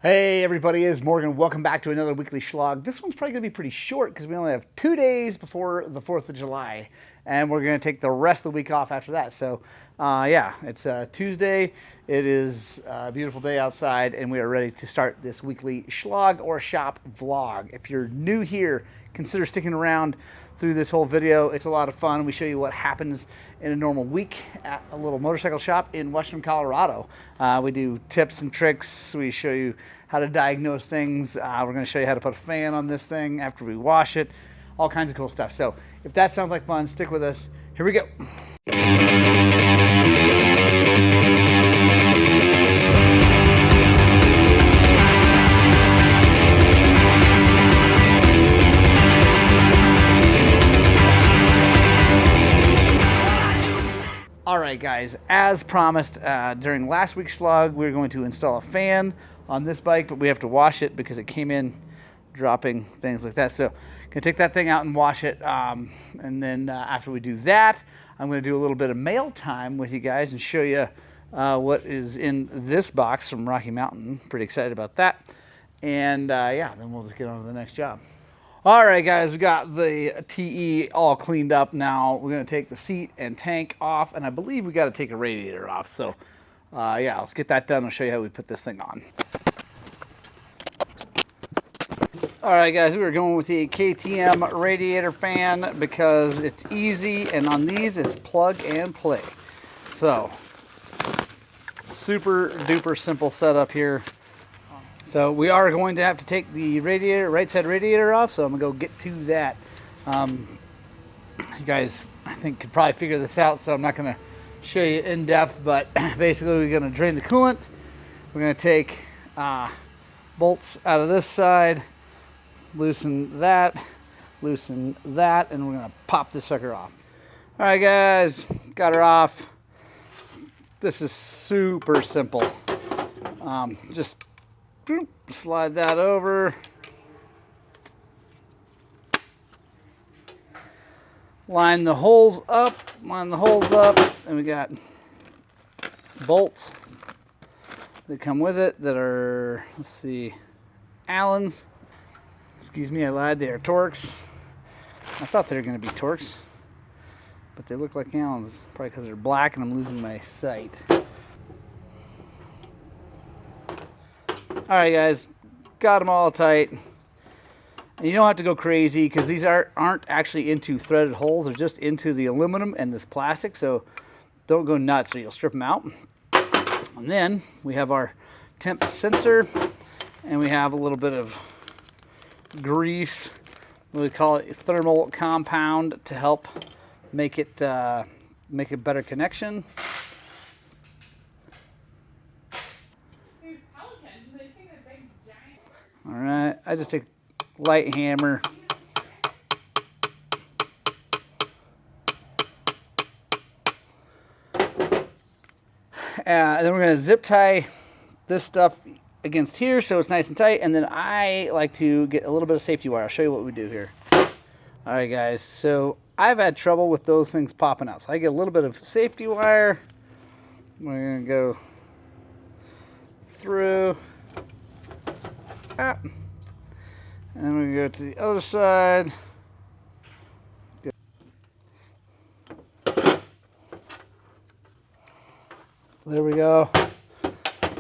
Hey everybody, it's Morgan. Welcome back to another weekly Shlog. This one's probably going to be pretty short because we only have 2 days before the 4th of July. And we're going to take the rest of the week off after that. So, yeah, it's Tuesday. It is a beautiful day outside, and we are ready to start this weekly Shlog or shop vlog. If you're new here, consider sticking around through this whole video. It's a lot of fun. We show you what happens in a normal week at a little motorcycle shop in Western Colorado. We do tips and tricks. We show you how to diagnose things. We're going to show you how to put a fan on this thing after we wash it. All kinds of cool stuff. So if that sounds like fun, stick with us. Here we go. Alright guys, as promised during last week's Shlog, we were going to install a fan on this bike, but we have to wash it because it came in dropping things like that. So I'm going to take that thing out and wash it, and then after we do that, I'm going to do a little bit of mail time with you guys and show you what is in this box from Rocky Mountain. Pretty excited about that. And yeah, then we'll just get on to the next job. All right, guys, we got the TE all cleaned up now. We're going to take the seat and tank off, and I believe we got to take a radiator off. So, yeah, let's get that done. I'll show you how we put this thing on. All right, guys, we were going with the KTM radiator fan because it's easy, and on these, it's plug and play. So, super duper simple setup here. So we are going to have to take the radiator, right side radiator off, so I'm going to go get to that. You guys, I think, could probably figure this out, so I'm not going to show you in depth, but basically we're going to drain the coolant. We're going to take bolts out of this side, loosen that, and we're going to pop this sucker off. All right, guys, got her off. This is super simple. Just slide that over, line the holes up, and we got bolts that come with it that are, let's see, Allen's. Excuse me, I lied, they are Torx. I thought they were going to be Torx, but they look like Allen's, probably because they're black and I'm losing my sight. Alright guys, got them all tight. And you don't have to go crazy because these aren't actually into threaded holes. They're just into the aluminum and this plastic, so don't go nuts or you'll strip them out. And then we have our temp sensor, and we have a little bit of grease. We call it thermal compound to help make it a better connection. All right, I just take a light hammer. And then we're going to zip tie this stuff against here so it's nice and tight. And then I like to get a little bit of safety wire. I'll show you what we do here. All right, guys. So I've had trouble with those things popping out. So I get a little bit of safety wire. We're going to go through. And then we go to the other side. There we go.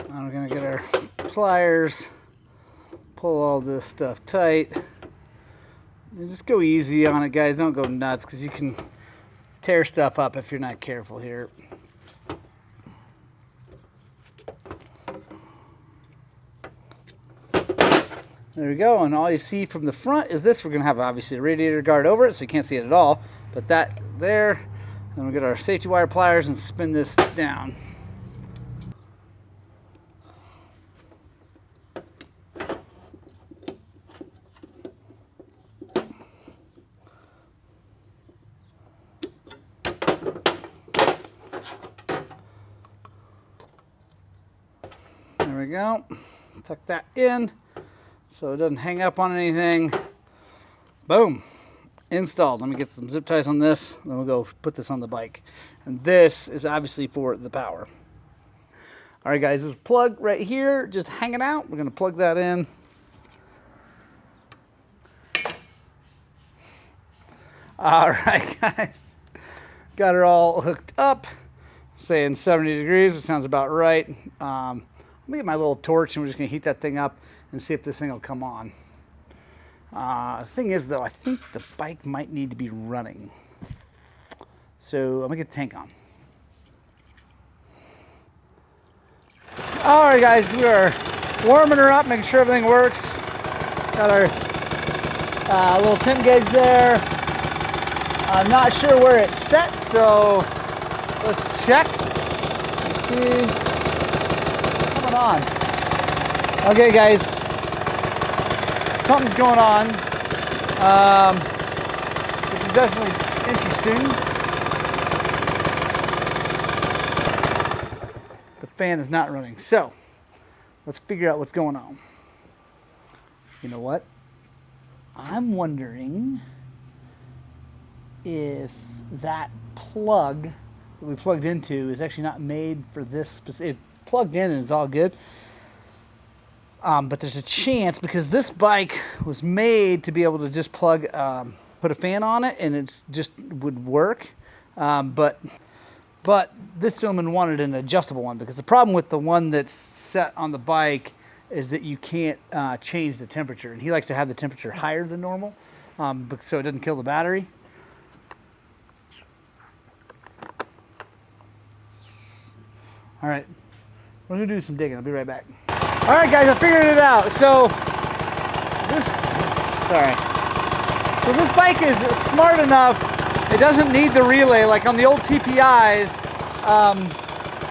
Now we're going to get our pliers, pull all this stuff tight, and just go easy on it, guys. Don't go nuts because you can tear stuff up if you're not careful here. There we go, and all you see from the front is this. We're going to have, obviously, a radiator guard over it, so you can't see it at all. But that there, then we'll get our safety wire pliers and spin this down. There we go. Tuck that in so it doesn't hang up on anything. Boom. Installed. Let me get some zip ties on this, then we'll go put this on the bike. And this is obviously for the power. All right, guys, this plug right here, just hanging out. We're gonna plug that in. All right, guys, got her all hooked up, saying 70 degrees, it sounds about right. Let me get my little torch and we're just gonna heat that thing up and see if this thing will come on. The thing is though, I think the bike might need to be running. So I'm gonna get the tank on. All right, guys, we are warming her up, making sure everything works. Got our little temp gauge there. I'm not sure where it's set, so let's check and see what's going on. Okay, guys, something's going on. This is definitely interesting. The fan is not running, so let's figure out what's going on. You know what? I'm wondering if that plug that we plugged into is actually not made for this specific. It plugged in and it's all good. But there's a chance because this bike was made to be able to just plug, put a fan on it and it just would work. But this gentleman wanted an adjustable one because the problem with the one that's set on the bike is that you can't change the temperature. And he likes to have the temperature higher than normal so it doesn't kill the battery. All right, we're gonna do some digging. I'll be right back. All right, guys, I figured it out. So this bike is smart enough. It doesn't need the relay like on the old TPIs.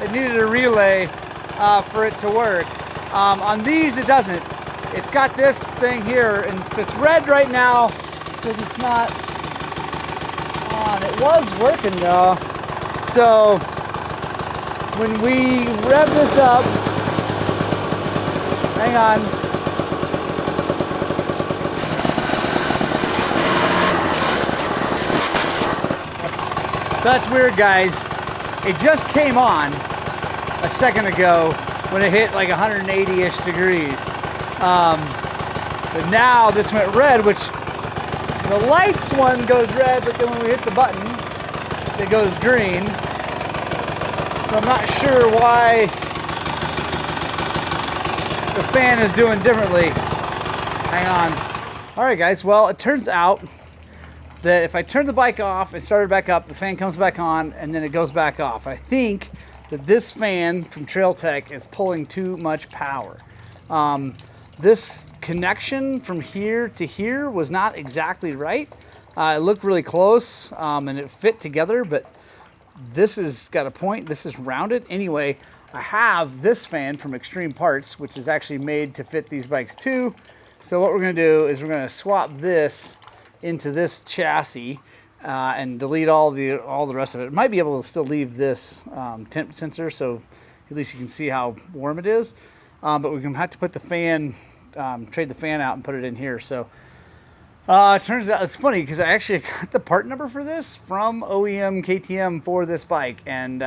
It needed a relay for it to work. On these, it doesn't. It's got this thing here, and it's red right now because it's not on. It was working though, so. When we rev this up, hang on. That's weird, guys. It just came on a second ago when it hit like 180-ish degrees. But now this went red, which the lights one goes red, but then when we hit the button, it goes green. So I'm not sure why the fan is doing differently. Hang on. All right, guys. Well, it turns out that if I turn the bike off and start it back up, the fan comes back on and then it goes back off. I think that this fan from Trail Tech is pulling too much power. This connection from here to here was not exactly right. It looked really close and it fit together, but this has got a point. This is rounded. Anyway, I have this fan from Extreme Parts, which is actually made to fit these bikes too. So what we're going to do is we're going to swap this into this chassis and delete all the rest of it. It might be able to still leave this temp sensor, so at least you can see how warm it is. But we're going to have to put the fan, trade the fan out and put it in here. So it turns out it's funny because I actually got the part number for this from OEM KTM for this bike and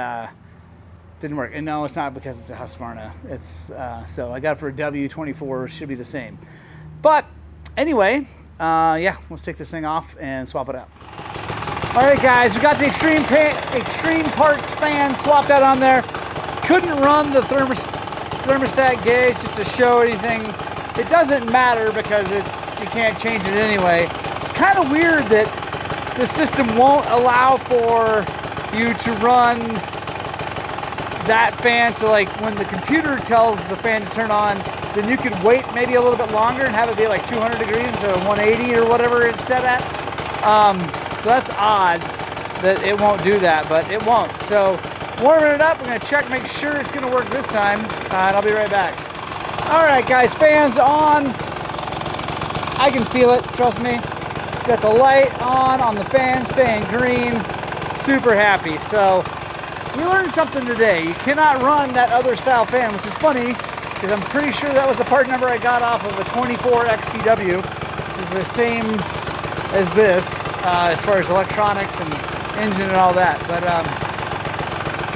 didn't work. And no, it's not because it's a Husqvarna. It's so I got it for a W24, should be the same. But anyway, yeah, let's take this thing off and swap it out. All right, guys, we got the Extreme Parts fan swapped out on there. Couldn't run the thermostat gauge just to show anything. It doesn't matter because you can't change it anyway. It's kind of weird that the system won't allow for you to run that fan. So like when the computer tells the fan to turn on, then you could wait maybe a little bit longer and have it be like 200 degrees instead of 180 or whatever it's set at. So that's odd that it won't do that, but it won't. So warming it up, we're gonna check, make sure it's gonna work this time, and I'll be right back. All right, guys, fan's on. I can feel it, trust me. Got the light on the fan, staying green. Super happy. So we learned something today. You cannot run that other style fan, which is funny because I'm pretty sure that was the part number I got off of a 24 XCW, which is the same as this as far as electronics and engine and all that. But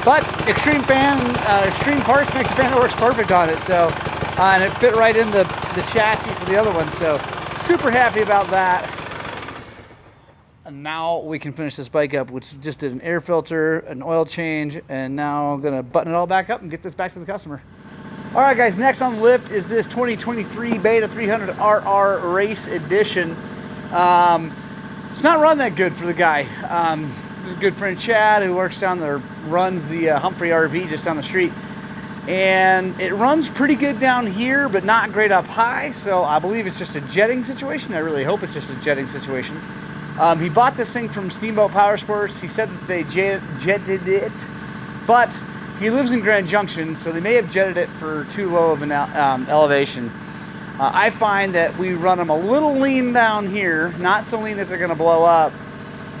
But Extreme Parts makes a fan that works perfect on it. So, and it fit right in the chassis for the other one. So, super happy about that. And now we can finish this bike up, which just did an air filter, an oil change, and now I'm gonna button it all back up and get this back to the customer. All right, guys, next on the lift is this 2023 Beta 300RR Race Edition. It's not run that good for the guy. This is a good friend Chad who works down there, runs the Humphrey RV just down the street. And it runs pretty good down here, but not great up high. So I believe it's just a jetting situation. I really hope it's just a jetting situation. He bought this thing from Steamboat Power Sports. He said that they jetted it, but he lives in Grand Junction, so they may have jetted it for too low of an elevation. I find that we run them a little lean down here, not so lean that they're going to blow up,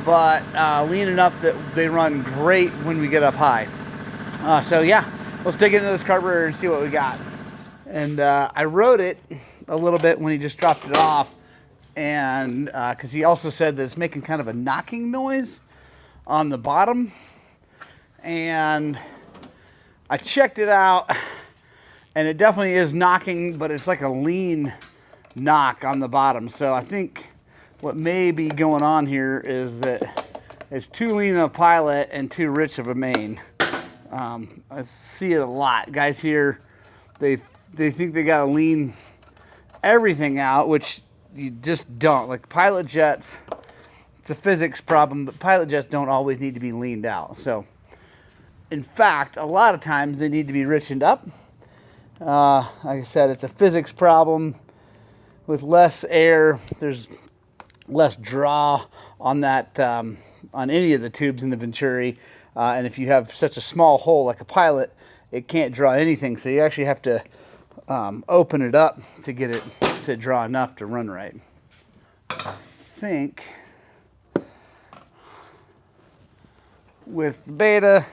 but lean enough that they run great when we get up high. So yeah, let's dig into this carburetor and see what we got. And I rode it a little bit when he just dropped it off, and because he also said that it's making kind of a knocking noise on the bottom. And I checked it out, and it definitely is knocking, but it's like a lean knock on the bottom. So I think what may be going on here is that it's too lean of a pilot and too rich of a main. I see it a lot. Guys here, they think they gotta lean everything out, which you just don't. Like pilot jets, it's a physics problem, but pilot jets don't always need to be leaned out. So in fact, a lot of times they need to be richened up. Like I said, it's a physics problem. With less air, there's less draw on that, on any of the tubes in the Venturi. And if you have such a small hole like a pilot, it can't draw anything. So you actually have to open it up to get it to draw enough to run right. I think with the Beta,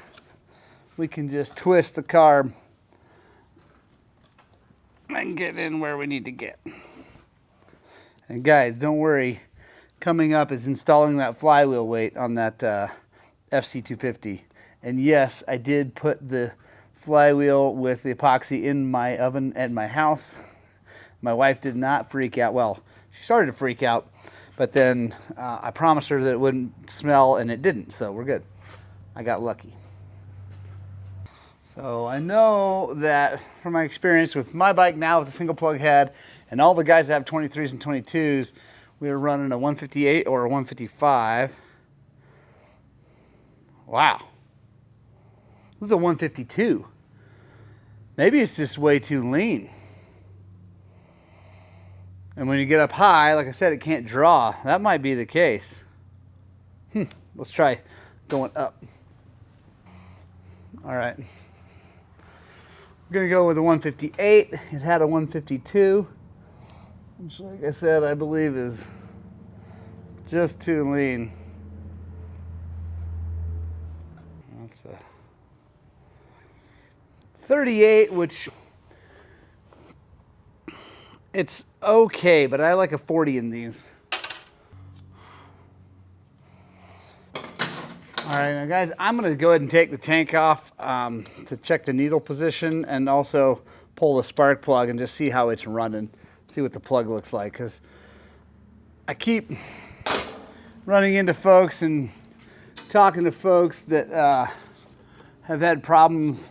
we can just twist the carb and get in where we need to get. And guys, don't worry. Coming up is installing that flywheel weight on that FC250. And yes, I did put the flywheel with the epoxy in my oven at my house. My wife did not freak out. Well, she started to freak out, but then I promised her that it wouldn't smell, and it didn't. So we're good. I got lucky. So I know that from my experience with my bike now with a single plug head and all the guys that have 23s and 22s, we were running a 158 or a 155. Wow. This is a 152. Maybe it's just way too lean. And when you get up high, like I said, it can't draw. That might be the case. Let's try going up. All right. We're going to go with a 158. It had a 152, which, like I said, I believe is just too lean. That's a 38, which it's okay, but I like a 40 in these. All right, now guys, I'm going to go ahead and take the tank off to check the needle position and also pull the spark plug and just see how it's running, see what the plug looks like. Because I keep running into folks and talking to folks that have had problems,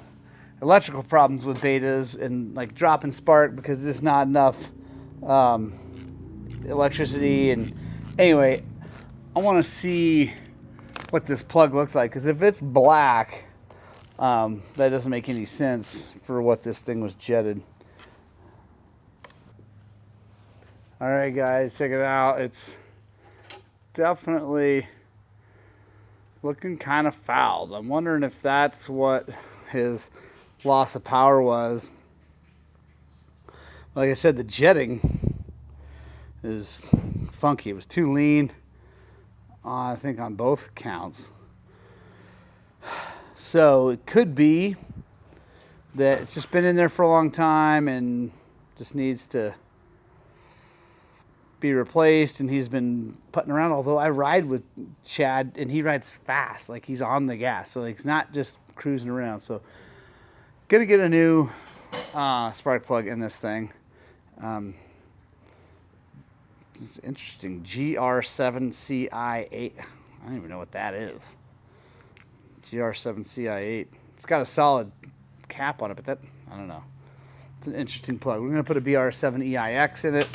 electrical problems with Betas and like dropping spark because there's not enough electricity. And anyway, I want to see what this plug looks like, because if it's black, that doesn't make any sense for what this thing was jetted. All right, guys, check it out. It's definitely looking kind of fouled. I'm wondering if that's what his loss of power was. Like I said, the jetting is funky. It was too lean, I think, on both counts. So it could be that it's just been in there for a long time and just needs to be replaced, and he's been putting around. Although I ride with Chad, and he rides fast, like he's on the gas, so he's not just cruising around. So gonna get a new spark plug in this thing. It's interesting. GR7CI8. I don't even know what that is. GR7CI8. It's got a solid cap on it, but that, I don't know. It's an interesting plug. We're going to put a BR7EIX in it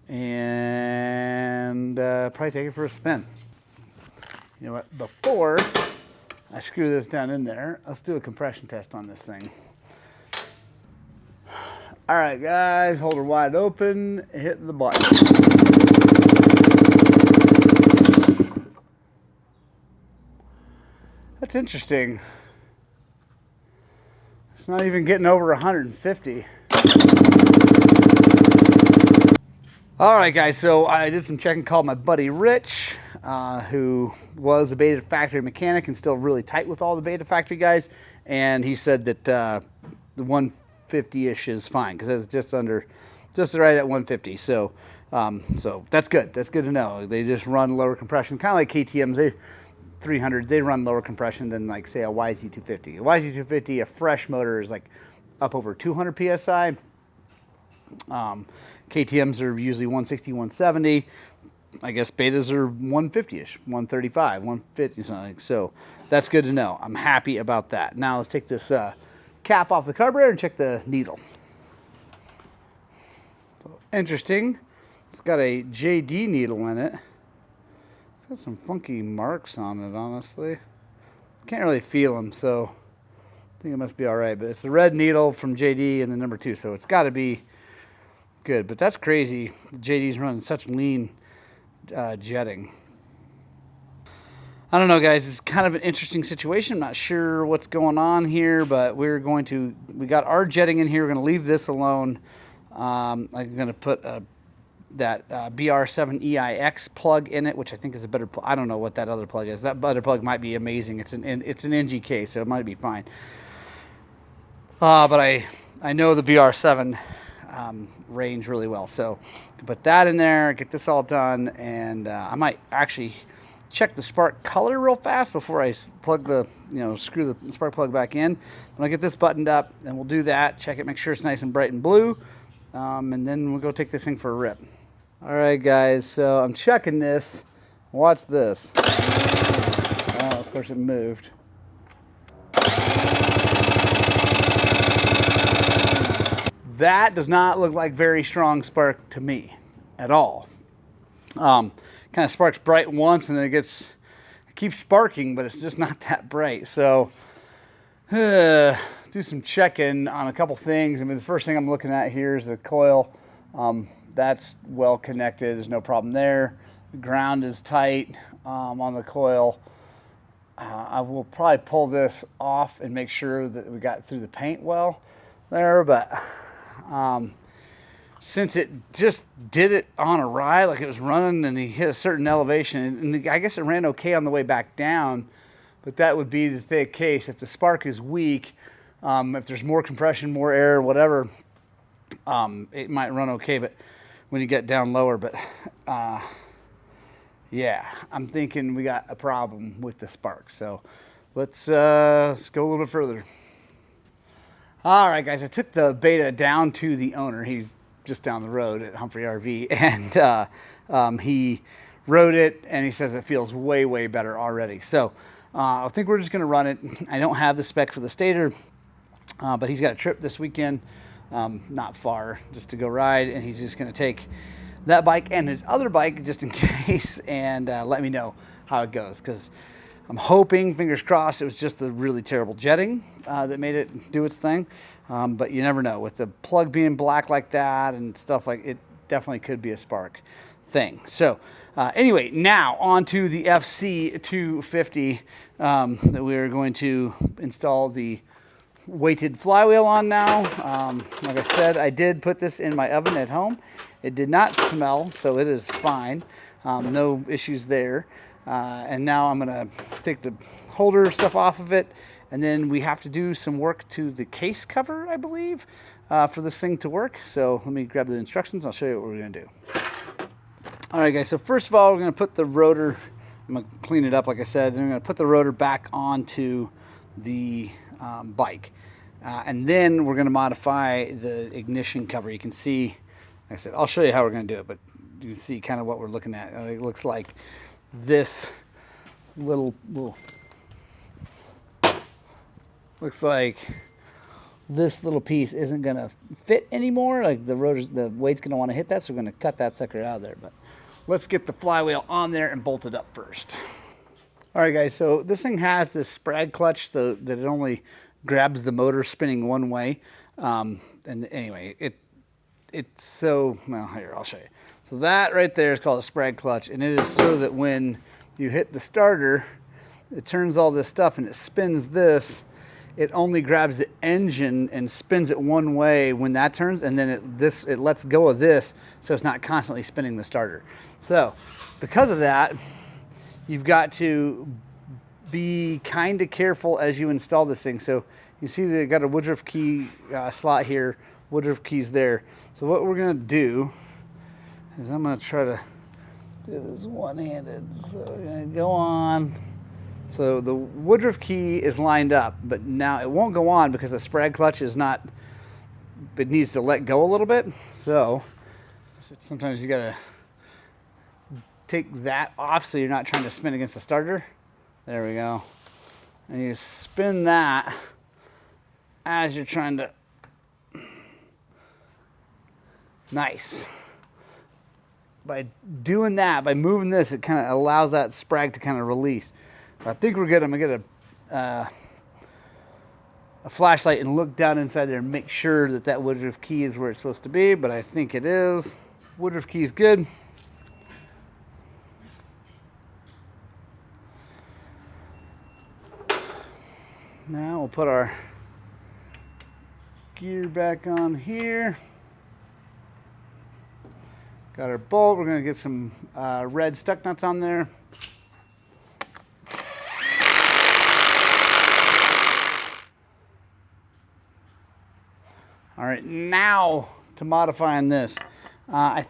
and probably take it for a spin. You know what? Before I screw this down in there, let's do a compression test on this thing. All right, guys, hold her wide open, hit the button. That's interesting. It's not even getting over 150. All right, guys, so I did some checking, called my buddy Rich, who was a Beta Factory mechanic and still really tight with all the Beta Factory guys, and he said that the 150-ish is fine, because it's just right at 150. So so that's good. That's good to know. They just run lower compression, kind of like KTM's. 300s, they run lower compression than, like, say, a YZ250. A YZ250, a fresh motor, is like up over 200 psi. KTM's are usually 160, 170. I guess betas are 150-ish, 135, 150 something. So that's good to know. I'm happy about that. Now let's take this cap off the carburetor and check the needle. So, interesting. It's got a JD needle in it. Got some funky marks on it, honestly. Can't really feel them, so I think it must be all right. But it's the red needle from JD and the number 2, so it's got to be good. But that's crazy. JD's running such lean jetting. I don't know, guys. It's kind of an interesting situation. I'm not sure what's going on here, but we got our jetting in here. We're going to leave this alone. I'm going to put that BR7EIX plug in it, which I think is a better plug. I don't know what that other plug is. That other plug might be amazing. It's an NGK, so it might be fine. But I know the BR7 range really well, so put that in there, get this all done, and I might actually check the spark color real fast before I plug screw the spark plug back in. When I get this buttoned up, then we'll do that, check it, make sure it's nice and bright and blue, and then we'll go take this thing for a rip. All right, guys, so I'm checking this. Watch this. Oh, of course it moved. That does not look like very strong spark to me at all. Kind of sparks bright once, and then it keeps sparking, but it's just not that bright. So do some checking on a couple things. I mean, the first thing I'm looking at here is the coil. That's well connected. There's no problem there. The ground is tight on the coil. I will probably pull this off and make sure that we got through the paint well there, but since it just did it on a ride, like it was running and he hit a certain elevation, and I guess it ran okay on the way back down, but that would be the case if the spark is weak. If there's more compression, more air, whatever, it might run okay, but when you get down lower, but yeah, I'm thinking we got a problem with the spark. So let's go a little bit further. All right, guys, I took the Beta down to the owner. He's just down the road at Humphrey RV, and he rode it, and he says it feels way, way better already. So I think we're just going to run it. I don't have the spec for the stator, but he's got a trip this weekend, not far, just to go ride, and he's just going to take that bike and his other bike just in case, and let me know how it goes, because I'm hoping, fingers crossed, it was just the really terrible jetting that made it do its thing. But you never know. With the plug being black like that and stuff, like it definitely could be a spark thing. So anyway, now on to the FC250 that we're going to install the weighted flywheel on now. Like I said, I did put this in my oven at home. It did not smell, so it is fine. No issues there. And now I'm going to take the holder stuff off of it, and then we have to do some work to the case cover, I believe, for this thing to work. So let me grab the instructions. I'll show you what we're going to do. All right, guys, so first of all, we're going to put the rotor, I'm going to clean it up like I said, then I'm going to put the rotor back onto the bike. And then we're going to modify the ignition cover. You can see, like I said, I'll show you how we're going to do it, but you can see kind of what we're looking at. It looks like this looks like this little piece isn't going to fit anymore. Like the weight's going to want to hit that, so we're going to cut that sucker out of there. But let's get the flywheel on there and bolt it up first. All right, guys, so this thing has this sprag clutch so that it only grabs the motor spinning one way. And anyway, it's so, well, here, I'll show you. So that right there is called a sprag clutch, and it is so that when you hit the starter, it turns all this stuff and it spins this. It only grabs the engine and spins it one way when that turns, and then it lets go of this, so it's not constantly spinning the starter. So because of that, you've got to be kind of careful as you install this thing. So you see they got a Woodruff key slot here, Woodruff keys there. So what we're gonna do is I'm gonna try to do this one-handed. So we're gonna go on. So the Woodruff key is lined up, but now it won't go on because the sprag clutch is not, it needs to let go a little bit. So sometimes you gotta take that off so you're not trying to spin against the starter. There we go. And you spin that as you're trying to, nice. By doing that, by moving this, it kind of allows that sprag to kind of release. I think we're good. I'm gonna get a flashlight and look down inside there and make sure that that Woodruff key is where it's supposed to be, but I think it is. Woodruff key is good. Now we'll put our gear back on here. Got our bolt. We're gonna get some red stuck nuts on there. All right, now to modifying this. I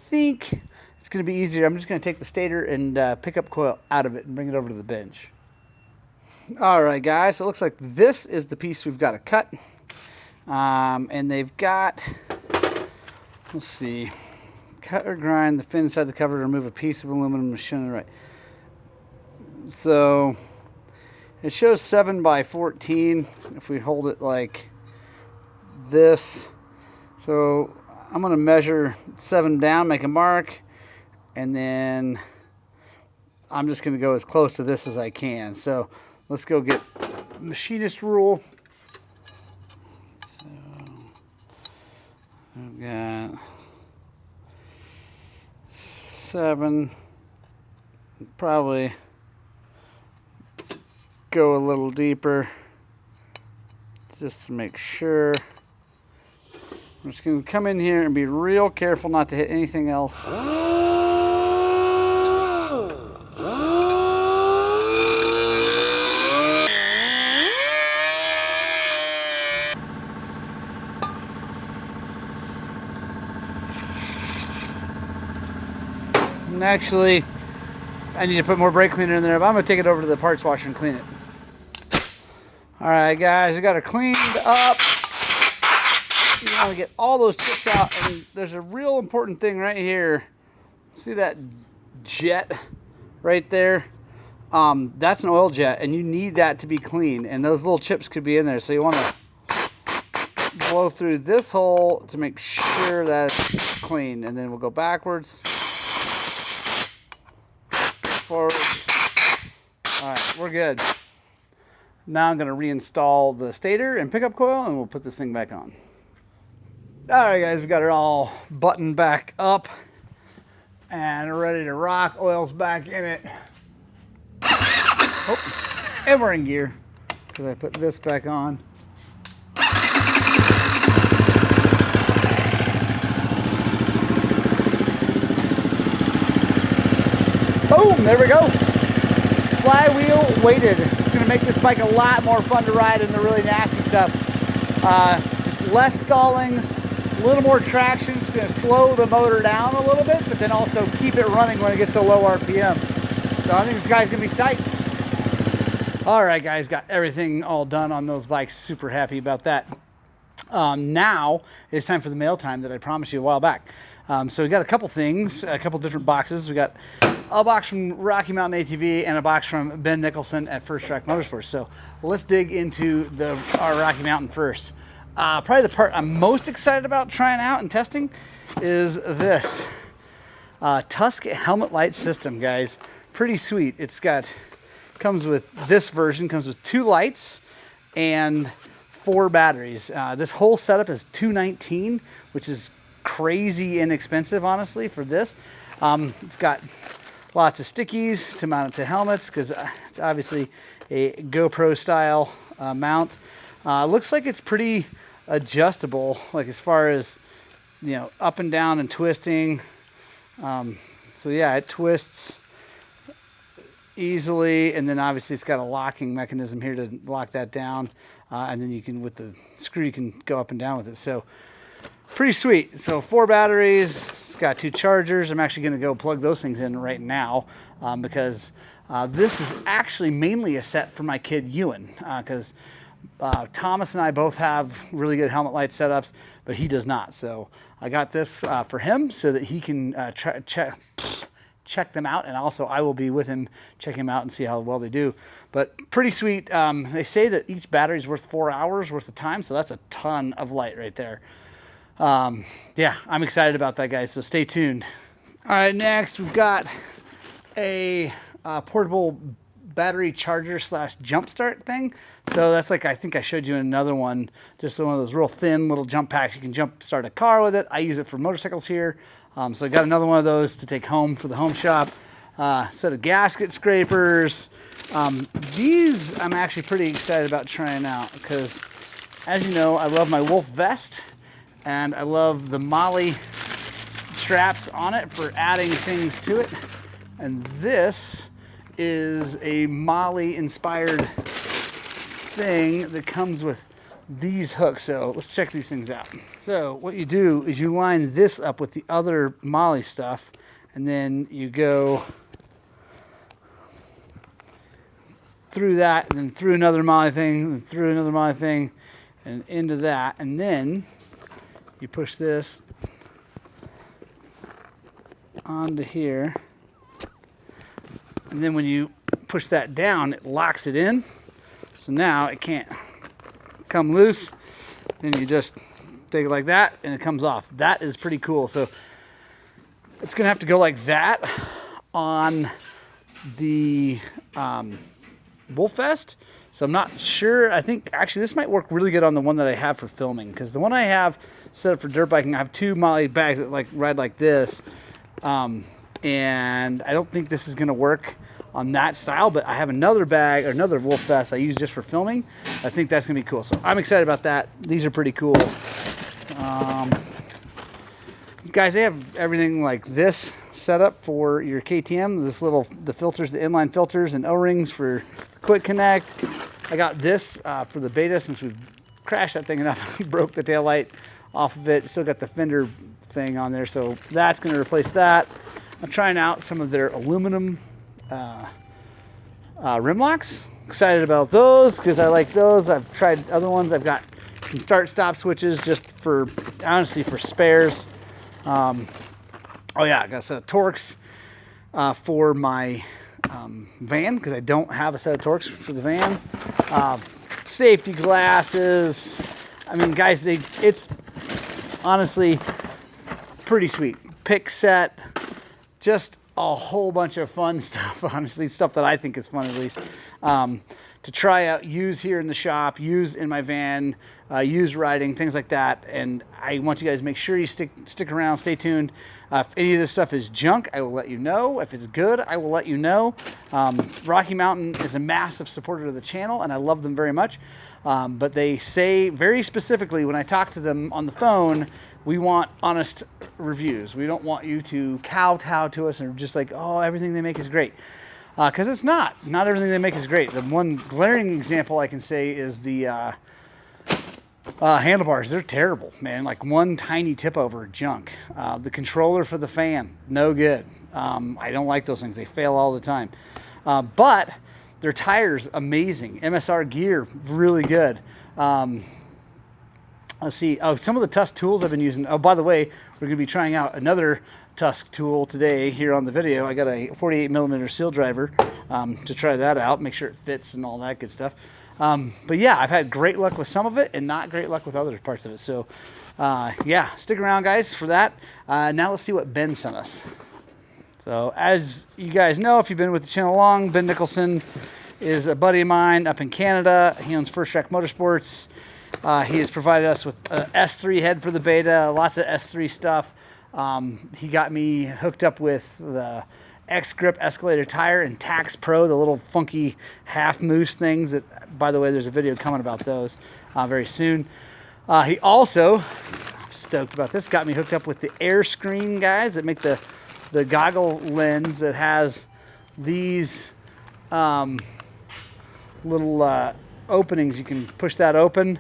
think it's going to be easier. I'm just going to take the stator and pickup coil out of it and bring it over to the bench. All right, guys, so it looks like this is the piece we've got to cut. And they've got, let's see, cut or grind the fin inside the cover to remove a piece of aluminum machine. Right. So it shows 7 by 14 if we hold it like this. So I'm going to measure 7 down, make a mark, and then I'm just going to go as close to this as I can. So let's go get machinist rule. So I've got 7, probably go a little deeper just to make sure. I'm just going to come in here and be real careful not to hit anything else. And actually, I need to put more brake cleaner in there, but I'm going to take it over to the parts washer and clean it. Alright guys, we got it cleaned up. You want to get all those chips out, and there's a real important thing right here. See that jet right there? That's an oil jet, and you need that to be clean, and those little chips could be in there. So you want to blow through this hole to make sure that it's clean, and then we'll go backwards, forward. Alright, we're good. Now I'm going to reinstall the stator and pickup coil, and we'll put this thing back on. Alright guys, we got it all buttoned back up and ready to rock. Oil's back in it. Oh, and we're in gear because I put this back on. Boom, there we go. Flywheel weighted. It's going to make this bike a lot more fun to ride than the really nasty stuff. Just less stalling, A little more traction. It's going to slow the motor down a little bit, but then also keep it running when it gets to low RPM. So I think this guy's going to be psyched. All right, guys, got everything all done on those bikes. Super happy about that. Now it's time for the mail time that I promised you a while back. So we got a couple things, a couple different boxes. We got a box from Rocky Mountain ATV and a box from Ben Nicholson at First Track Motorsports. So let's dig into our Rocky Mountain first. Probably the part I'm most excited about trying out and testing is this Tusk helmet light system, guys. Pretty sweet. Comes with this version, comes with 2 lights and 4 batteries. This whole setup is $219, which is crazy inexpensive, honestly, for this. It's got lots of stickies to mount it to helmets because it's obviously a GoPro style mount. Looks like it's pretty adjustable, like as far as, you know, up and down and twisting. So yeah, it twists easily, and then obviously it's got a locking mechanism here to lock that down, and then you can, with the screw, you can go up and down with it. So pretty sweet. So 4 batteries. It's got 2 chargers. I'm actually going to go plug those things in right now because this is actually mainly a set for my kid Ewan, because Thomas and I both have really good helmet light setups, but he does not. So I got this for him so that he can check them out, and also I will be with him, check them out and see how well they do. But pretty sweet. They say that each battery is worth 4 hours worth of time, so that's a ton of light right there. Yeah, I'm excited about that, guys, so stay tuned. All right, next we've got a portable battery charger / jump start thing. So that's like, I think I showed you another one, just one of those real thin little jump packs. You can jump start a car with it. I use it for motorcycles here. So I got another one of those to take home for the home shop. Set of gasket scrapers. These I'm actually pretty excited about trying out because, as you know, I love my Wolf vest and I love the Molly straps on it for adding things to it. And this is a Molly inspired thing that comes with these hooks. So let's check these things out. So what you do is you line this up with the other Molly stuff, and then you go through that, and then through another Molly thing, and through another Molly thing, and into that, and then you push this onto here, and then when you push that down, it locks it in. So now it can't come loose. Then you just take it like that and it comes off. That is pretty cool. So it's gonna have to go like that on the Wolf vest. So I'm not sure. I think actually this might work really good on the one that I have for filming, because the one I have set up for dirt biking, I have 2 Molly bags that like ride like this. And I don't think this is gonna work on that style, but I have another bag or another Wolf vest I use just for filming. I think that's gonna be cool. So I'm excited about that. These are pretty cool. Guys, they have everything like this set up for your KTM. The filters, the inline filters and O-rings for quick connect. I got this for the beta since we crashed that thing enough. Broke the tail light off of it. Still got the fender thing on there, so that's gonna replace that. I'm trying out some of their aluminum rim locks. Excited about those because I like those. I've tried other ones. I've got some start-stop switches just for, honestly, for spares. Oh yeah, I got a set of Torx for my van because I don't have a set of Torx for the van. Safety glasses. I mean, guys, it's honestly pretty sweet. Pick set, just a whole bunch of fun stuff, honestly, stuff that I think is fun at least, to try out, use here in the shop, use in my van, use riding, things like that. And I want you guys to make sure you stick around, stay tuned. If any of this stuff is junk, I will let you know. If it's good, I will let you know. Rocky Mountain is a massive supporter of the channel, and I love them very much. But they say very specifically when I talk to them on the phone, we want honest reviews. We don't want you to kowtow to us and just like, oh, everything they make is great. Because it's not. Not everything they make is great. The one glaring example I can say is the Handlebars, they're terrible, man. Like one tiny tip over, junk. The controller for the fan, no good. I don't like those things. They fail all the time. But their tires, amazing. MSR gear, really good. Let's see. Oh, some of the Tusk tools I've been using. Oh, by the way, we're going to be trying out another Tusk tool today here on the video. I got a 48mm seal driver to try that out, make sure it fits and all that good stuff. But yeah, I've had great luck with some of it and not great luck with other parts of it. So yeah, stick around, guys, for that. Now let's see what Ben sent us. So as you guys know, if you've been with the channel long, Ben Nicholson is a buddy of mine up in Canada. He owns First Track Motorsports. He has provided us with a S3 head for the beta, lots of S3 stuff. He got me hooked up with the X-Grip escalator tire and Tax Pro, the little funky half moose things that, by the way, there's a video coming about those very soon. He also, I'm stoked about this, got me hooked up with the Air Screen guys that make the goggle lens that has these little openings. You can push that open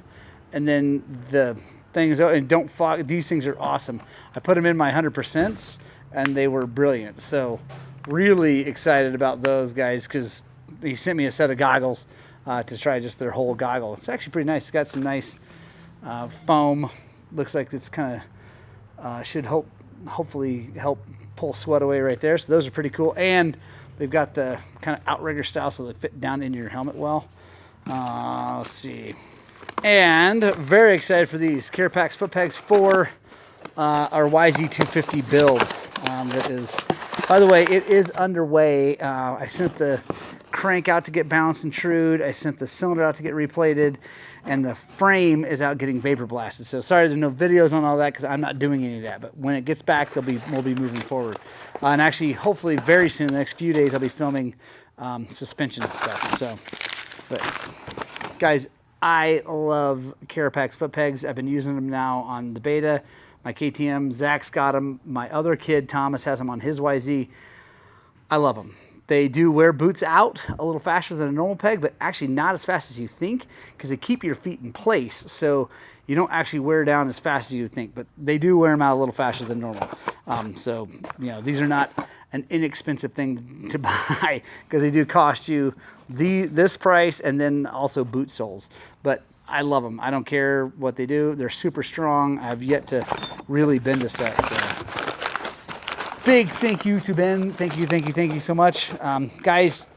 and then the things, and don't fog. These things are awesome. I put them in my 100%s and they were brilliant. So really excited about those guys because he sent me a set of goggles to try just their whole goggle. It's actually pretty nice. It's got some nice foam. Looks like it's kind of should hopefully help pull sweat away right there. So those are pretty cool. And they've got the kind of outrigger style so they fit down into your helmet well. Let's see. And very excited for these Carapax foot pegs for our YZ250 build. That is, by the way, it is underway. I sent the crank out to get balanced and trued. I sent the cylinder out to get replated, and the frame is out getting vapor blasted. So sorry there's no videos on all that because I'm not doing any of that. But when it gets back, we'll be moving forward. And actually, hopefully, very soon, the next few days, I'll be filming suspension stuff. So, but guys, I love Carapax foot pegs. I've been using them now on the beta. My KTM, Zach's got them. My other kid, Thomas, has them on his YZ. I love them. They do wear boots out a little faster than a normal peg, but actually not as fast as you think because they keep your feet in place. So you don't actually wear down as fast as you think, but they do wear them out a little faster than normal. So, you know, these are not an inexpensive thing to buy because they do cost you this price and then also boot soles. But I love them. I don't care what they do. They're super strong. I've yet to really bend a set. So big thank you to Ben. Thank you so much. Guys,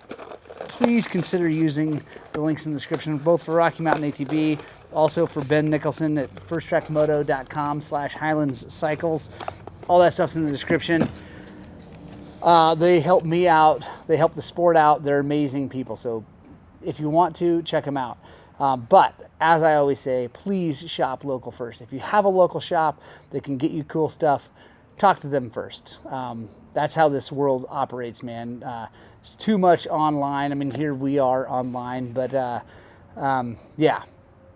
please consider using the links in the description, both for Rocky Mountain ATV, also for Ben Nicholson at firsttrackmoto.com/Highlands Cycles. All that stuff's in the description. They help me out. They help the sport out. They're amazing people. So if you want to, check them out. But as I always say, please shop local first. If you have a local shop that can get you cool stuff, talk to them first. That's how this world operates, man. It's too much online. I mean, here we are online, but yeah,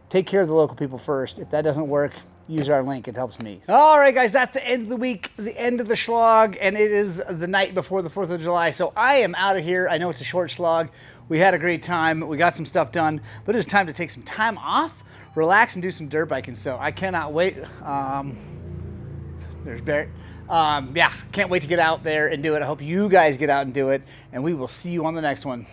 take care of the local people first. If that doesn't work, use our link. It helps me. All right, guys, that's the end of the week, the end of the Shlog, and it is the night before the 4th of July. So I am out of here. I know it's a short Shlog. We had a great time. We got some stuff done, but it's time to take some time off, relax, and do some dirt biking. So I cannot wait. There's Barrett. Yeah, can't wait to get out there and do it. I hope you guys get out and do it, and we will see you on the next one.